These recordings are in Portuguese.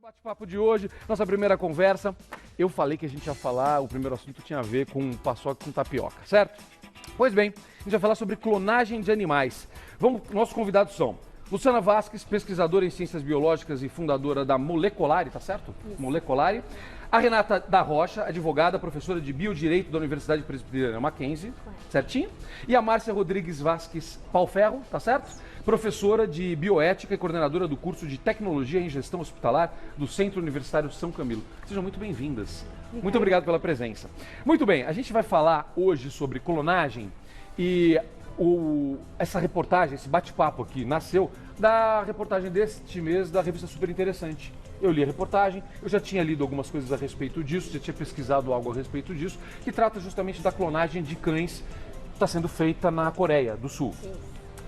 Bate-papo de hoje, nossa primeira conversa. Eu falei que a gente ia falar, o primeiro assunto tinha a ver com paçoca com tapioca, certo? Pois bem, a gente vai falar sobre clonagem de animais. Nossos convidados são Luciana Vasques, pesquisadora em ciências biológicas e fundadora da Molecolare, tá certo? Isso. Molecolare. A Renata da Rocha, advogada, professora de Biodireito da Universidade Presbiteriana Mackenzie, certinho? E a Márcia Rodrigues Vasques Pauferro, tá certo? Professora de Bioética e coordenadora do curso de Tecnologia em Gestão Hospitalar do Centro Universitário São Camilo. Sejam muito bem-vindas. Muito obrigado pela presença. Muito bem, a gente vai falar hoje sobre clonagem e essa reportagem, esse bate-papo aqui, nasceu da reportagem deste mês da revista Super Interessante. Eu li a reportagem, eu já tinha lido algumas coisas a respeito disso, já tinha pesquisado algo a respeito disso, que trata justamente da clonagem de cães que está sendo feita na Coreia do Sul. Sim.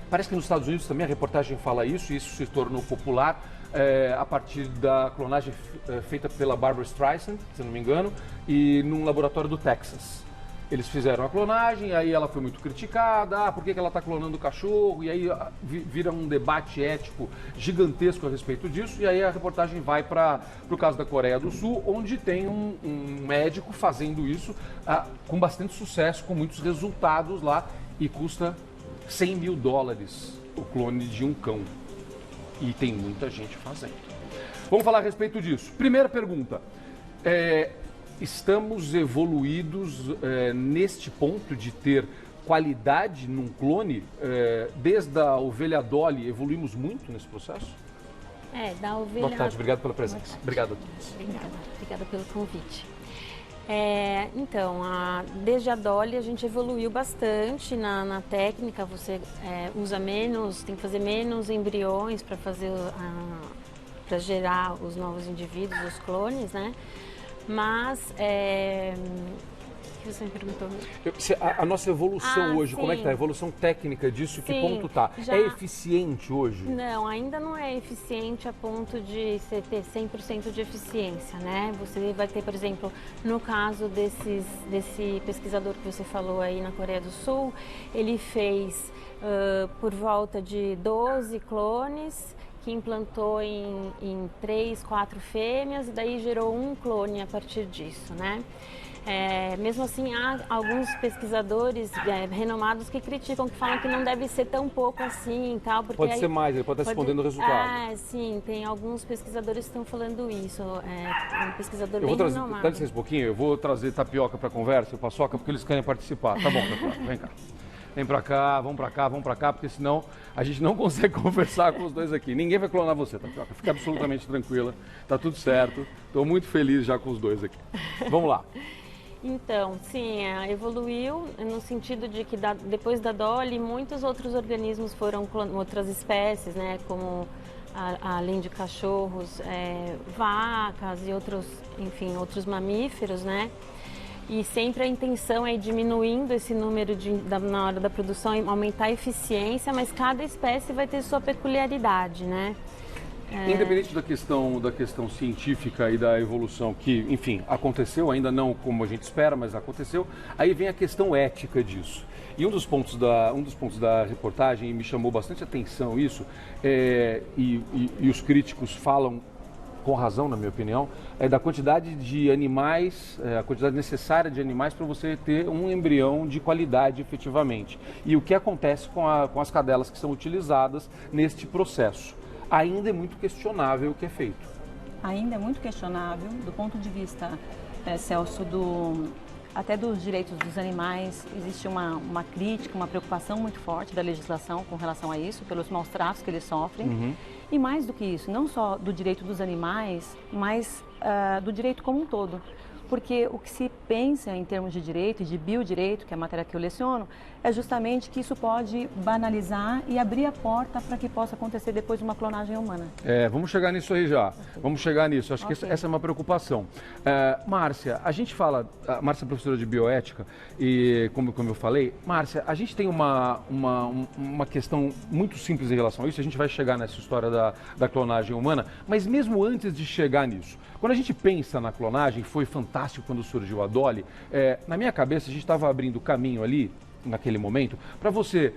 Parece que nos Estados Unidos também a reportagem fala isso, e isso se tornou popular a partir da clonagem feita pela Barbra Streisand, se não me engano, e num laboratório do Texas. Eles fizeram a clonagem, aí ela foi muito criticada, por que ela está clonando o cachorro? E aí vira um debate ético gigantesco a respeito disso, e aí a reportagem vai para o caso da Coreia do Sul, onde tem um médico fazendo isso com bastante sucesso, com muitos resultados lá, e custa $100 mil o clone de um cão. E tem muita gente fazendo. Vamos falar a respeito disso. Primeira pergunta. Estamos evoluídos neste ponto de ter qualidade num clone? Desde a ovelha Dolly, evoluímos muito nesse processo? Da ovelha... Boa tarde, obrigado pela presença. Obrigado. Obrigada pelo convite. Então, desde a Dolly a gente evoluiu bastante na técnica, você usa menos, tem que fazer menos embriões para para gerar os novos indivíduos, os clones, né? Mas, o que você me perguntou? A nossa evolução hoje, sim. Como é que tá? A evolução técnica disso, que ponto tá? Já... É eficiente hoje? Não, ainda não é eficiente a ponto de você ter 100% de eficiência, né? Você vai ter, por exemplo, no caso desse pesquisador que você falou aí na Coreia do Sul, ele fez por volta de 12 clones, que implantou em 3, 4 fêmeas, e daí gerou um clone a partir disso, né? Mesmo assim, há alguns pesquisadores renomados que criticam, que falam que não deve ser tão pouco assim, tal, porque pode ser mais, ele pode estar escondendo o resultado. Sim, tem alguns pesquisadores que estão falando isso. Um pesquisador bem renomado. Dá licença um pouquinho, eu vou trazer tapioca para a conversa, paçoca, porque eles querem participar. Tá bom, tapioca, vem cá. Vem pra cá, vamos pra cá, porque senão a gente não consegue conversar com os dois aqui. Ninguém vai clonar você, Tapioca. Fica absolutamente tranquila, tá tudo certo. Estou muito feliz já com os dois aqui. Vamos lá. Então, sim, evoluiu no sentido de que depois da Dolly, muitos outros organismos foram outras espécies, né, como além de cachorros, vacas e outros mamíferos, né? E sempre a intenção é ir diminuindo esse número na hora da produção, aumentar a eficiência, mas cada espécie vai ter sua peculiaridade, né? Independente da questão científica e da evolução que, enfim, aconteceu, ainda não como a gente espera, mas aconteceu, aí vem a questão ética disso. E um dos pontos da reportagem, e me chamou bastante atenção isso, e os críticos falam com razão, na minha opinião, da quantidade de animais, a quantidade necessária de animais para você ter um embrião de qualidade efetivamente. E o que acontece com as cadelas que são utilizadas neste processo. Ainda é muito questionável o que é feito. Ainda é muito questionável do ponto de vista, Celso, até dos direitos dos animais. Existe uma crítica, uma preocupação muito forte da legislação com relação a isso, pelos maus tratos que eles sofrem. Uhum. E mais do que isso, não só do direito dos animais, mas do direito como um todo. Porque o que se pensa em termos de direito e de biodireito, que é a matéria que eu leciono, é justamente que isso pode banalizar e abrir a porta para que possa acontecer depois uma clonagem humana. Vamos chegar nisso aí já. Vamos chegar nisso. Acho que essa é uma preocupação. Márcia, a gente fala... Márcia é professora de bioética e, como eu falei, Márcia, a gente tem uma questão muito simples em relação a isso. A gente vai chegar nessa história da clonagem humana, mas mesmo antes de chegar nisso, quando a gente pensa na clonagem, foi fantástico quando surgiu a Dolly. Na minha cabeça, a gente estava abrindo caminho ali naquele momento, para você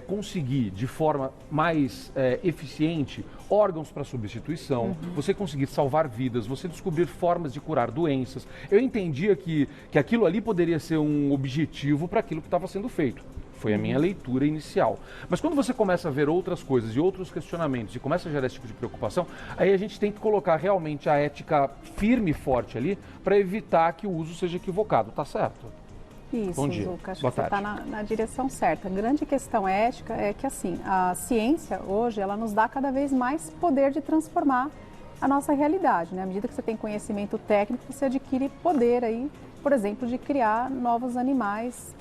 conseguir de forma mais eficiente órgãos para substituição, você conseguir salvar vidas, você descobrir formas de curar doenças. Eu entendia que aquilo ali poderia ser um objetivo para aquilo que estava sendo feito. Foi a minha leitura inicial. Mas quando você começa a ver outras coisas e outros questionamentos e começa a gerar esse tipo de preocupação, aí a gente tem que colocar realmente a ética firme e forte ali para evitar que o uso seja equivocado. Tá certo? Isso, Bom dia. Zucca, acho Boa que você está tarde. na direção certa. A grande questão ética é que, assim, a ciência hoje, ela nos dá cada vez mais poder de transformar a nossa realidade, né? À medida que você tem conhecimento técnico, você adquire poder aí, por exemplo, de criar novos animais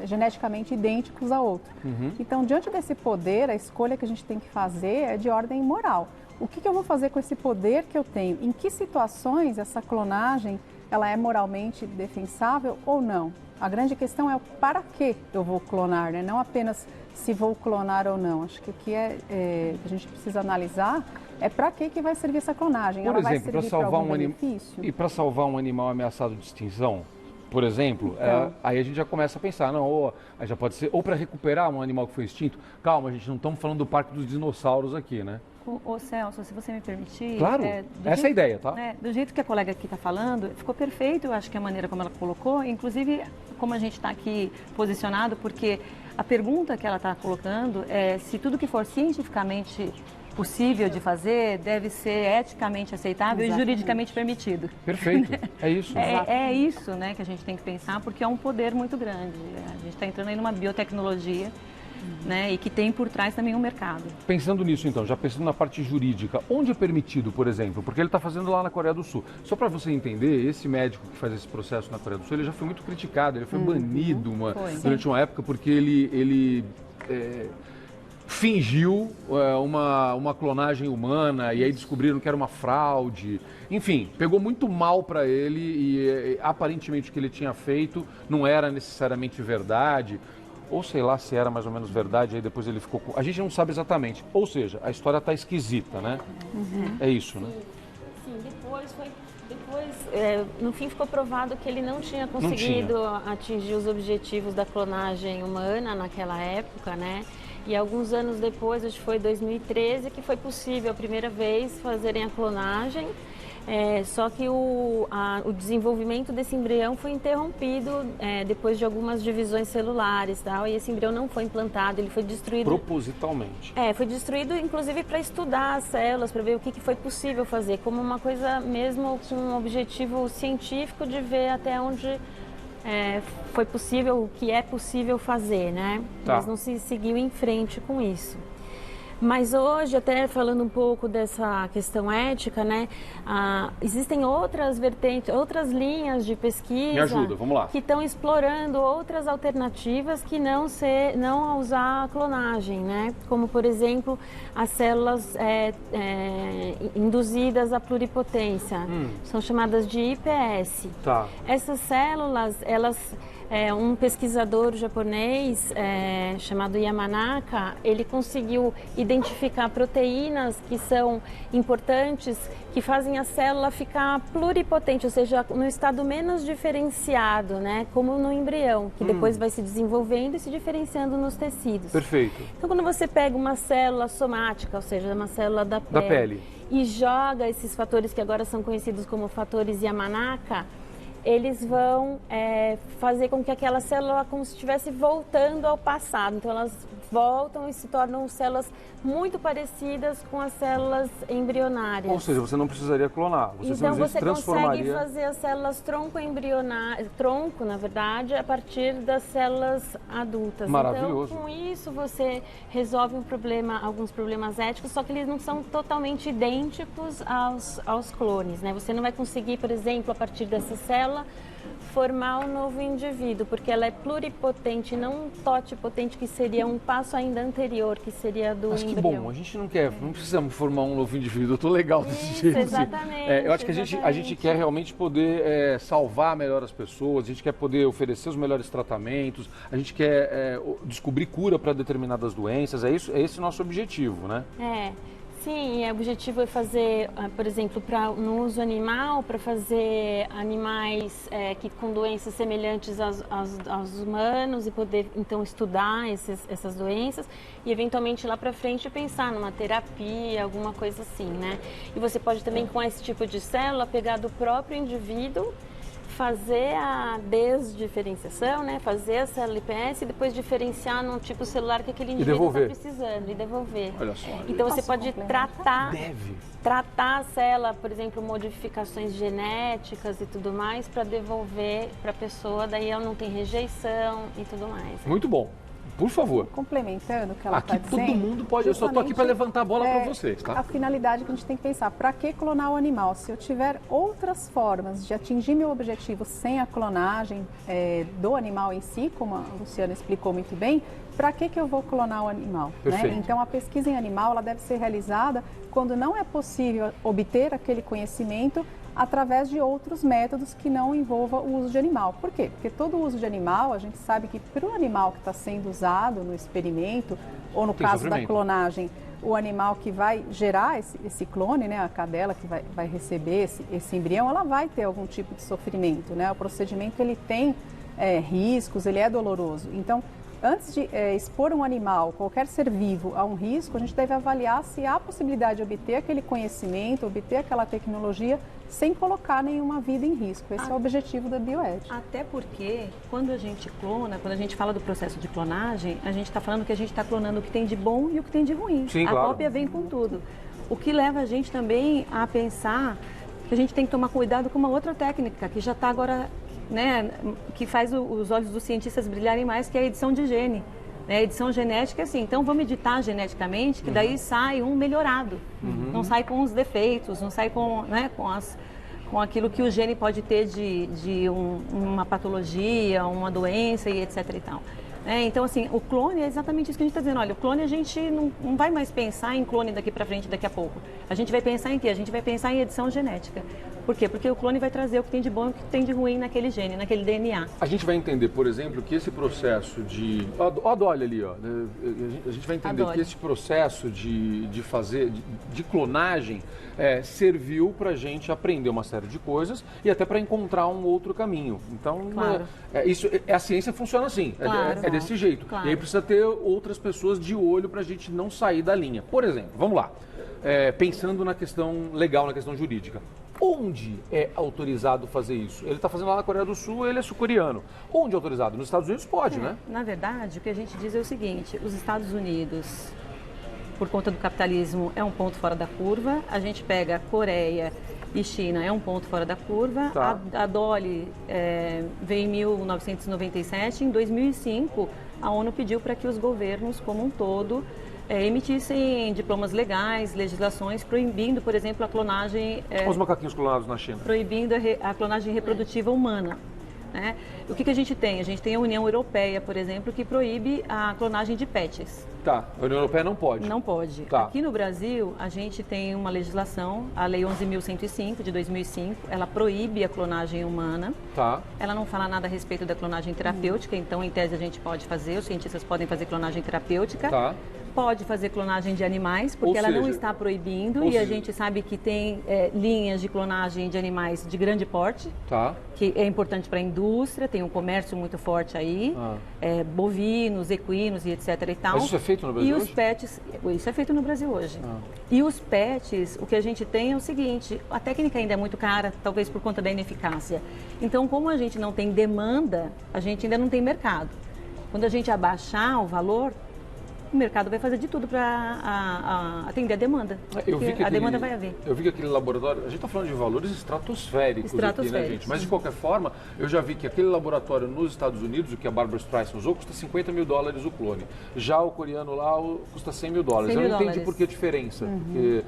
geneticamente idênticos a outro. Então, diante desse poder, a escolha que a gente tem que fazer é de ordem moral. O que eu vou fazer com esse poder que eu tenho? Em que situações essa clonagem ela é moralmente defensável ou não? A grande questão é o para que eu vou clonar, né? Não apenas se vou clonar ou não. Acho que o que a gente precisa analisar é para que vai servir essa clonagem. Por ela vai exemplo, para servir salvar algum um animal benefício? e para salvar um animal ameaçado de extinção, por exemplo, Então. aí a gente já começa a pensar, não, aí já pode ser ou para recuperar um animal que foi extinto. Calma, gente, não estamos falando do Parque dos Dinossauros aqui, né? Ô Celso, se você me permitir... Claro, essa é a ideia, tá? Do jeito que a colega aqui está falando, ficou perfeito, eu acho que a maneira como ela colocou, inclusive como a gente está aqui posicionado, porque a pergunta que ela está colocando é se tudo que for cientificamente possível de fazer deve ser eticamente aceitável e juridicamente permitido. Perfeito, é isso. É isso, né, que a gente tem que pensar, porque é um poder muito grande. A gente está entrando aí numa biotecnologia, né, e que tem por trás também um mercado. Pensando nisso, então, já pensando na parte jurídica, onde é permitido, por exemplo? Porque ele está fazendo lá na Coreia do Sul. Só para você entender, esse médico que faz esse processo na Coreia do Sul, ele já foi muito criticado, ele foi banido durante uma época porque ele fingiu uma clonagem humana e aí descobriram que era uma fraude. Enfim, pegou muito mal para ele e aparentemente o que ele tinha feito não era necessariamente verdade. Ou sei lá se era mais ou menos verdade, aí depois ele ficou... A gente não sabe exatamente. Ou seja, a história está esquisita, né? É isso, né? Sim, no fim ficou provado que ele não tinha conseguido atingir os objetivos da clonagem humana naquela época, né? E alguns anos depois, acho que foi 2013, que foi possível a primeira vez fazerem a clonagem. Só que o desenvolvimento desse embrião foi interrompido depois de algumas divisões celulares, tal, e esse embrião não foi implantado, ele foi destruído... Propositalmente. Foi destruído inclusive para estudar as células, para ver o que foi possível fazer, como uma coisa mesmo com um objetivo científico de ver até onde foi possível, o que é possível fazer, né? Tá. Mas não se seguiu em frente com isso. Mas hoje, até falando um pouco dessa questão ética, né, existem outras vertentes, outras linhas de pesquisa... Me ajuda, vamos lá. Que estão explorando outras alternativas que não usar a clonagem, né? Como, por exemplo, as células induzidas à pluripotência. São chamadas de IPS. Tá. Essas células, um pesquisador japonês chamado Yamanaka, ele conseguiu identificar proteínas que são importantes, que fazem a célula ficar pluripotente, ou seja, no estado menos diferenciado, né? Como no embrião, que depois vai se desenvolvendo e se diferenciando nos tecidos. Perfeito. Então, quando você pega uma célula somática, ou seja, uma célula da pele, e joga esses fatores que agora são conhecidos como fatores Yamanaka, eles vão fazer com que aquela célula como se estivesse voltando ao passado. Então, elas voltam e se tornam células muito parecidas com as células embrionárias. Ou seja, você não precisaria clonar. Você Então, você transformaria... consegue fazer as células tronco, na verdade, a partir das células adultas. Maravilhoso. Então, com isso, você resolve alguns problemas éticos, só que eles não são totalmente idênticos aos clones, né? Você não vai conseguir, por exemplo, a partir dessa célula, formar um novo indivíduo, porque ela é pluripotente, não totipotente, que seria um passo ainda anterior, que seria do Mas que embrião. bom, a gente não precisamos formar um novo indivíduo. Eu tô legal desse Isso, jeito. exatamente, Eu acho que a gente quer realmente poder salvar melhor as pessoas, a gente quer poder oferecer os melhores tratamentos, a gente quer descobrir cura para determinadas doenças. É esse o nosso objetivo, né? Sim, o objetivo é fazer, por exemplo, no uso animal, para fazer animais que com doenças semelhantes aos humanos e poder, então, estudar essas doenças e, eventualmente, lá para frente, pensar numa terapia, alguma coisa assim, né? E você pode também, com esse tipo de célula, pegar do próprio indivíduo, fazer a desdiferenciação, né? Fazer a célula IPS e depois diferenciar num tipo celular que aquele indivíduo está precisando e devolver. Olha só. Então você pode tratar a célula, por exemplo, modificações genéticas e tudo mais para devolver para a pessoa, daí ela não tem rejeição e tudo mais. Muito bom. Por favor. Complementando o que ela está Aqui dizendo. todo mundo pode, eu só estou aqui para levantar a bola para vocês, tá? A finalidade que a gente tem que pensar, para que clonar o animal? Se eu tiver outras formas de atingir meu objetivo sem a clonagem do animal em si, como a Luciana explicou muito bem, para que eu vou clonar o animal? Né? Então a pesquisa em animal ela deve ser realizada quando não é possível obter aquele conhecimento através de outros métodos que não envolvam o uso de animal. Por quê? Porque todo uso de animal, a gente sabe que para o animal que está sendo usado no experimento, ou no caso da clonagem, o animal que vai gerar esse clone, né, a cadela que vai receber esse embrião, ela vai ter algum tipo de sofrimento, né? O procedimento ele tem riscos, ele é doloroso. Então, antes de expor um animal, qualquer ser vivo, a um risco, a gente deve avaliar se há possibilidade de obter aquele conhecimento, obter aquela tecnologia, sem colocar nenhuma vida em risco. Esse é o objetivo da bioética. Até porque, quando a gente clona, quando a gente fala do processo de clonagem, a gente está falando que a gente está clonando o que tem de bom e o que tem de ruim. Sim, a cópia vem com tudo. O que leva a gente também a pensar que a gente tem que tomar cuidado com uma outra técnica, que já está agora, né, que faz os olhos dos cientistas brilharem mais, que é a edição de gene. A edição genética é assim, então vamos editar geneticamente, que daí sai um melhorado. Não sai com os defeitos, não sai com, né, com aquilo que o gene pode ter de uma patologia, uma doença e etc e tal. Então, assim, o clone é exatamente isso que a gente está dizendo. Olha, o clone a gente não vai mais pensar em clone daqui para frente, daqui a pouco. A gente vai pensar em quê? A gente vai pensar em edição genética. Por quê? Porque o clone vai trazer o que tem de bom e o que tem de ruim naquele gene, naquele DNA. A gente vai entender, por exemplo, que esse processo de... Ó a Dolly ali, ó. A gente vai entender que esse processo de fazer, de clonagem, serviu para a gente aprender uma série de coisas e até para encontrar um outro caminho. Então, claro. A ciência funciona assim, claro. é desse jeito. Claro. E aí precisa ter outras pessoas de olho para a gente não sair da linha. Por exemplo, vamos lá, pensando na questão legal, na questão jurídica. Onde é autorizado fazer isso? Ele está fazendo lá na Coreia do Sul, ele é sul-coreano. Onde é autorizado? Nos Estados Unidos pode, né? Na verdade, o que a gente diz é o seguinte, os Estados Unidos, por conta do capitalismo, é um ponto fora da curva. A gente pega a Coreia e China, é um ponto fora da curva. Tá. A Dolly veio em 1997. Em 2005, a ONU pediu para que os governos como um todo emitissem diplomas legais, legislações proibindo, por exemplo, a clonagem... Os macaquinhos clonados na China. Proibindo a clonagem reprodutiva humana. Né? O que a gente tem? A gente tem a União Europeia, por exemplo, que proíbe a clonagem de pets. Tá, a União Europeia não pode. Não pode. Tá. Aqui no Brasil, a gente tem uma legislação, a Lei 11.105, de 2005, ela proíbe a clonagem humana. Tá. Ela não fala nada a respeito da clonagem terapêutica, então, em tese, a gente pode fazer, os cientistas podem fazer clonagem terapêutica. Tá. Pode fazer clonagem de animais, porque ela não está proibindo, e a gente sabe que tem linhas de clonagem de animais de grande porte, tá, que é importante para a indústria, tem um comércio muito forte aí, bovinos, equinos e etc e tal. Mas isso é feito no Brasil e os hoje? pets, isso é feito no Brasil hoje. E os pets, o que a gente tem é o seguinte, a técnica ainda é muito cara, talvez por conta da ineficácia. Então, como a gente não tem demanda, a gente ainda não tem mercado. Quando a gente abaixar o valor, o mercado vai fazer de tudo para atender a demanda. A demanda vai haver. Eu vi que aquele laboratório, a gente está falando de valores estratosféricos aqui, né, gente? Mas de qualquer forma, eu já vi que aquele laboratório nos Estados Unidos, o que a Barbara Streisand usou, custa $50 mil o clone. Já o coreano lá custa $100 mil. Eu não entendi por que a diferença. Porque,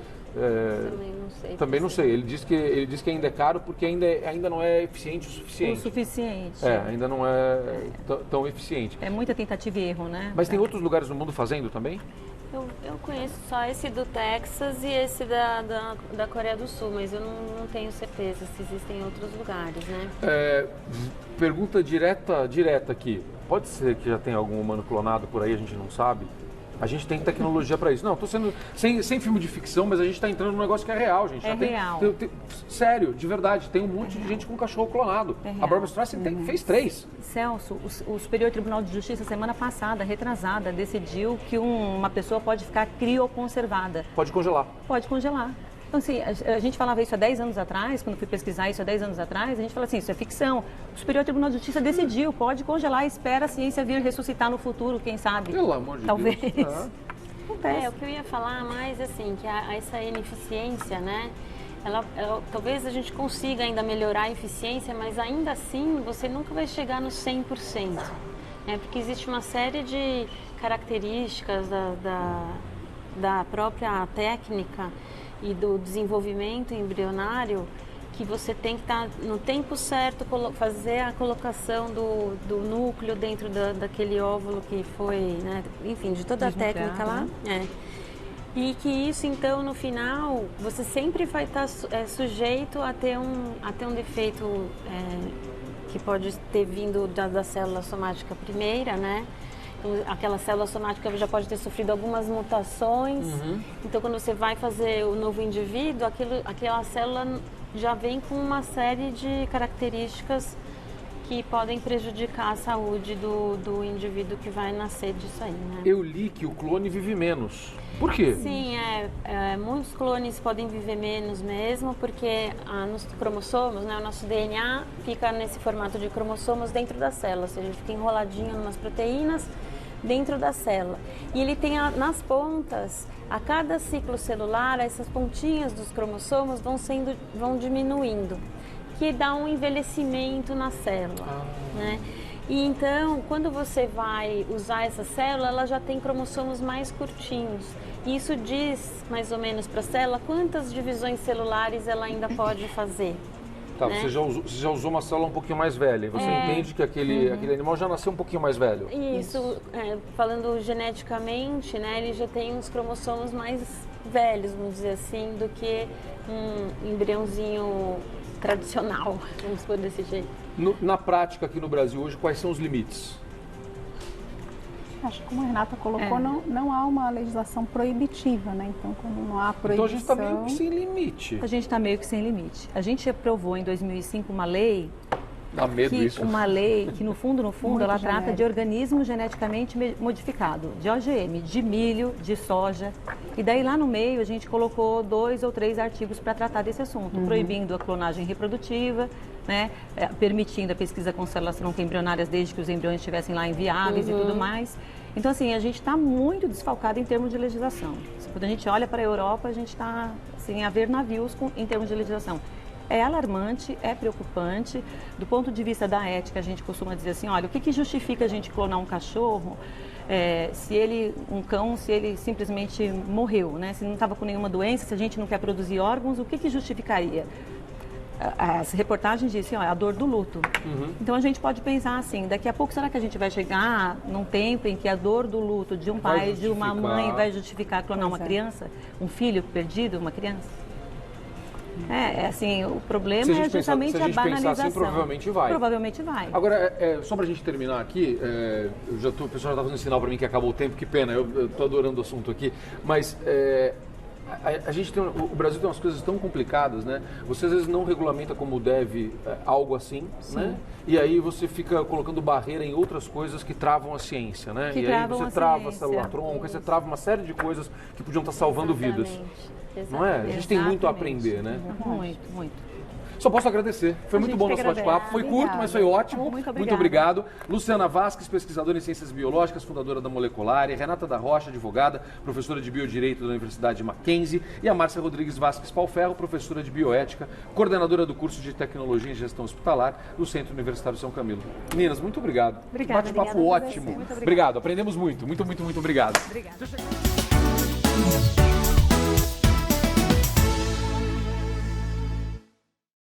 também não sei. Ele diz que ainda é caro porque ainda não é eficiente o suficiente. O suficiente. Ainda não é tão eficiente. É muita tentativa e erro, né? Mas tem outros lugares no mundo fazendo também? Eu conheço só esse do Texas e esse da Coreia do Sul, mas eu não tenho certeza se existem outros lugares, né? Pergunta direta aqui. Pode ser que já tenha algum humano clonado por aí, a gente não sabe? A gente tem tecnologia para isso. Não, tô sendo sem filme de ficção, mas a gente está entrando num negócio que é real, gente. É real. Sério, de verdade, tem um monte de gente com cachorro clonado. É A real. Barbra Streisand fez 3. Celso, o Superior Tribunal de Justiça, semana passada, retrasada, decidiu que uma pessoa pode ficar crioconservada. Pode congelar. Pode congelar. Então, assim, a gente falava isso há 10 anos atrás, quando fui pesquisar isso há 10 anos atrás, a gente fala assim, isso é ficção. O Superior Tribunal de Justiça decidiu, pode congelar, espera a ciência vir ressuscitar no futuro, quem sabe? Pelo amor de Talvez. Deus. Acontece. O que eu ia falar mais, assim, que essa ineficiência, né? Talvez a gente consiga ainda melhorar a eficiência, mas ainda assim você nunca vai chegar no 100%. Né? Porque existe uma série de características da própria técnica e do desenvolvimento embrionário que você tem que estar no tempo certo, fazer a colocação do núcleo dentro daquele óvulo que foi, né? Enfim, de toda a técnica lá. Né? E que isso, então, no final, você sempre vai estar sujeito a ter um defeito que pode ter vindo da célula somática primeira, né? Aquela célula somática já pode ter sofrido algumas mutações. Então, quando você vai fazer o novo indivíduo, aquela célula já vem com uma série de características que podem prejudicar a saúde do indivíduo que vai nascer disso aí, né? Eu li que o clone vive menos. Por quê? Sim, muitos clones podem viver menos mesmo, porque nos cromossomos, né, o nosso DNA fica nesse formato de cromossomos dentro da célula, ou seja, ele fica enroladinho em umas proteínas dentro da célula. E ele tem nas pontas, a cada ciclo celular, essas pontinhas dos cromossomos vão diminuindo, que dá um envelhecimento na célula, né? E então, quando você vai usar essa célula, ela já tem cromossomos mais curtinhos. E isso diz, mais ou menos, para a célula quantas divisões celulares ela ainda pode fazer. Tá, né? você já usou uma célula um pouquinho mais velha. Você entende que aquele animal já nasceu um pouquinho mais velho. Isso, falando geneticamente, né, ele já tem uns cromossomos mais velhos, vamos dizer assim, do que um embriãozinho tradicional, vamos por desse jeito. Na prática, aqui no Brasil hoje, quais são os limites? Acho que como a Renata colocou, não há uma legislação proibitiva, né? Então, quando não há proibição... Então a gente está meio que sem limite. A gente está meio que sem limite. A gente aprovou em 2005 uma lei... Dá medo isso. Uma lei que, no fundo, ela trata genérico. de organismo geneticamente modificado, de OGM, de milho, de soja. E daí, lá no meio, a gente colocou 2 ou 3 artigos para tratar desse assunto, proibindo a clonagem reprodutiva, né, permitindo a pesquisa com células tronco-embrionárias desde que os embriões estivessem lá inviáveis e tudo mais. Então, assim, a gente está muito desfalcado em termos de legislação. Quando a gente olha para a Europa, a gente está, assim, a ver navios em termos de legislação. É alarmante, é preocupante. Do ponto de vista da ética, a gente costuma dizer assim, olha, o que justifica a gente clonar um cachorro um cão, se ele simplesmente morreu, né? Se não estava com nenhuma doença, se a gente não quer produzir órgãos, o que justificaria? As reportagens dizem, a dor do luto. Então a gente pode pensar assim, daqui a pouco será que a gente vai chegar num tempo em que a dor do luto de um pai e de uma mãe vai justificar clonar uma criança? Um filho perdido, uma criança? Assim, o problema é justamente a banalização. Pensar assim, provavelmente vai. Provavelmente vai. Agora, só pra gente terminar aqui, o pessoal já está fazendo sinal para mim que acabou o tempo, que pena, eu tô adorando o assunto aqui, mas a gente o Brasil tem umas coisas tão complicadas, né? Você às vezes não regulamenta como deve algo assim, né? E aí você fica colocando barreira em outras coisas que travam a ciência, né? E aí você trava a célula tronco, você trava uma série de coisas que podiam estar salvando vidas. Não é? A gente tem muito a aprender, né? Muito, muito. Só posso agradecer. Foi muito bom nosso bate-papo. Foi curto, mas foi ótimo. Muito obrigado. Luciana Vasques, pesquisadora em Ciências Biológicas, fundadora da Molecular. E Renata da Rocha, advogada, professora de Biodireito da Universidade Mackenzie. E a Márcia Rodrigues Vasques Palferro, professora de Bioética, coordenadora do curso de Tecnologia em Gestão Hospitalar do Centro Universitário São Camilo. Meninas, muito obrigado. Obrigada. Bate-papo ótimo. Obrigado. Aprendemos muito. Muito, muito, muito obrigado. Obrigada.